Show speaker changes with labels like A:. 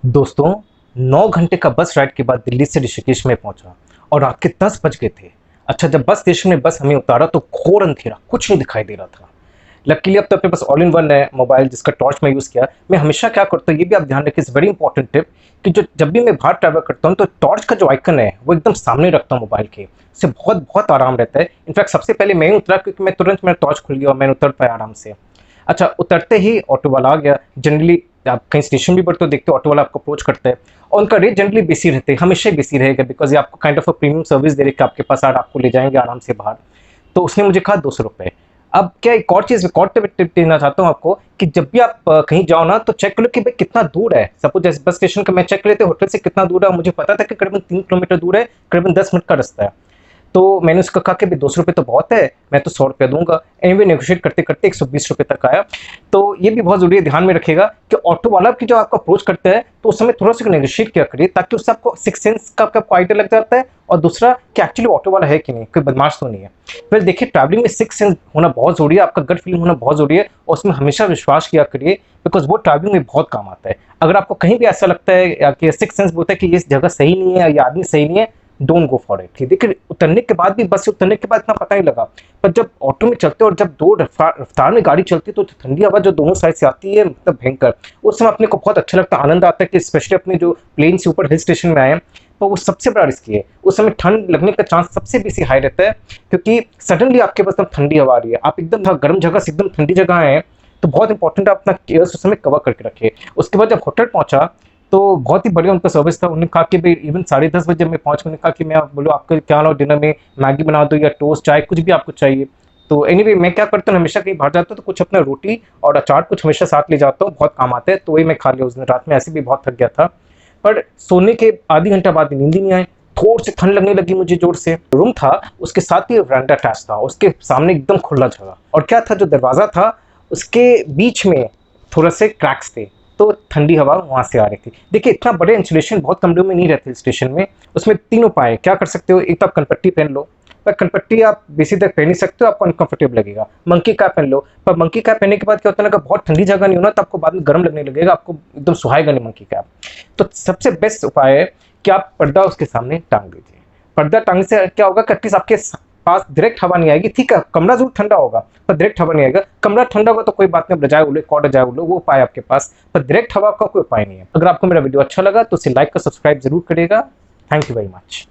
A: दोस्तों, 9 घंटे का बस राइड के बाद दिल्ली से ऋषिकेश में पहुंचा और रात के 10 बज गए थे। अच्छा, जब बस स्टेशन में बस हमें उतारा तो घोर अंधेरा, कुछ नहीं दिखाई दे रहा था। लकीली अब तो अपने पास ऑल इन वन है मोबाइल, जिसका टॉर्च मैं यूज़ किया। मैं हमेशा क्या करता हूँ, ये भी आप ध्यान रखें, इज़ वेरी इंपॉर्टेंट टिप, कि जब भी मैं बाहर ट्रैवल करता हूँ तो टॉर्च का जो आइकन है वो एकदम सामने रखता हूँ मोबाइल के। इससे बहुत बहुत आराम रहता है। इनफैक्ट सबसे पहले मैं ही उतरा, क्योंकि मैं तुरंत मेरा टॉर्च खुल गया और मैंने उतर पाया आराम से। अच्छा, उतरते ही ऑटो वाला आ गया। जनरली आप कहीं स्टेशन भी पर तो देखते हो ऑटो वाला आपको अप्रोच करता है, और उनका रेट जनरली बेसी रहते हैं, हमेशा ही बेसी रहेगा, बिकॉज ये आपको kind of a premium service दे रहे कि आपके पास आर आपको ले जाएंगे आराम से बाहर। तो उसने मुझे कहा 200 रुपये। अब क्या एक और चीज़, एक और टिप देना चाहता हूँ आपको, कि जब भी आप कहीं जाओ ना तो चेक करो कि भाई कितना दूर है। सपोज जैसे बस स्टेशन का मैं चेक कर लेते होटल से कितना दूर है, मुझे पता था कि करीबन 3 किलोमीटर दूर है, करीबन 10 मिनट का रास्ता है। तो मैंने उसको कहा कि भाई 200 रुपये तो बहुत है, मैं तो 100 रुपये दूंगा। एनीवे नेगोशिएट करते करते 120 रुपये तक आया। तो ये भी बहुत जरूरी है, ध्यान में रखिएगा कि ऑटो वाला की जो आपको अप्रोच करते हैं तो उस समय थोड़ा सा नेगोशिएट किया करिए, ताकि उससे आपको सिक्स सेंस का आपको आइडिया लग जाता है। और दूसरा कि एक्चुअली ऑटो वाला है कि नहीं, कोई बदमाश तो नहीं है। फिर देखिए, ट्रैवलिंग में सिक्स सेंस होना बहुत जरूरी है, आपका गट फीलिंग होना बहुत जरूरी है, और उसमें हमेशा विश्वास किया करिए, बिकॉज वो ट्रैवलिंग में बहुत काम आता है। अगर आपको कहीं भी ऐसा लगता है कि सिक्स सेंस बोलता है कि ये जगह सही नहीं है, ये आदमी सही नहीं है, डोंट गो फॉर इट। ठीक, देखिए उतरने के बाद भी, बस से उतरने के बाद इतना पता नहीं लगा, पर जब ऑटो में चलते और जब दो रफ्तार में गाड़ी चलती है तो ठंडी हवा जो दोनों साइड से आती है, मतलब भयंकर। उस समय अपने को बहुत अच्छा लगता है, आनंद आता है कि स्पेशली अपने जो प्लेन से ऊपर हिल स्टेशन में आए हैं, तो वो सबसे बड़ा रिस्क है। उस समय ठंड लगने का चांस सबसे बेसी हाई रहता है, क्योंकि सडनली आपके पास एकदम ठंडी हवा आ रही है, आप एकदम गर्म जगह से एकदम ठंडी जगह आए हैं। तो बहुत इंपॉर्टेंट है अपना केयर्स उस समय कवर करके रखिए। उसके बाद जब होटल पहुंचा तो बहुत ही बढ़िया उनका सर्विस था। उन्होंने कहा कि भाई इवन 10:30 बजे मैं पहुंच, उन्होंने कहा कि मैं बोलो आपको क्या लो डिनर में, मैगी बना दो या टोस्ट, चाय, कुछ भी आपको चाहिए। तो एनीवे मैं क्या करता हूँ, हमेशा कहीं बाहर जाता हूँ तो कुछ अपना रोटी और अचार कुछ हमेशा साथ ले जाता हूँ, बहुत काम आता है। तो वही मैं खा लिया उस दिन रात में, ऐसे भी बहुत थक गया था। पर सोने के आधी घंटा बाद नींद ही नहीं आई, थोड़ी सी ठंड लगने लगी मुझे जोर से। रूम था उसके साथ ही वरांडा अटैच था, उसके सामने एकदम खुला जगह, और क्या था, जो दरवाजा था उसके बीच में थोड़ा से क्रैक्स थे, तो ठंडी हवा वहां से आ रही थी। देखिए, इतना बड़े इंसुलेशन बहुत कमरों में नहीं रहते स्टेशन में। उसमें 3 उपाय क्या कर सकते हो। एक तो आप कनपट्टी पहन लो, पर कनपट्टी आप बेसी तक पहन नहीं सकते हो, आपको अनकंफर्टेबल लगेगा। मंकी कैप पहन लो, पर मंकी कैप पहनने के बाद क्या होता है ना, बहुत ठंडी जगह नहीं होना तो आपको बाद में गर्म लगने लगेगा, आपको एकदम सुहाएगा नहीं मंकी कैप। तो सबसे बेस्ट उपाय है कि आप पर्दा उसके सामने टांग दीजिए। पर्दा टांगने से क्या होगा कि एटलीस्ट आपके पास डायरेक्ट हवा नहीं आएगी। ठीक है, कमरा जरूर ठंडा होगा पर डायरेक्ट हवा नहीं आएगा। कमरा ठंडा होगा तो कोई बात नहीं, रजाई उड़े, कॉट रजाई उड़े, वो उपाय आपके पास, पर डायरेक्ट हवा का कोई उपाय नहीं है। अगर आपको मेरा वीडियो अच्छा लगा तो इसे लाइक और सब्सक्राइब जरूर करिएगा। Thank you very much.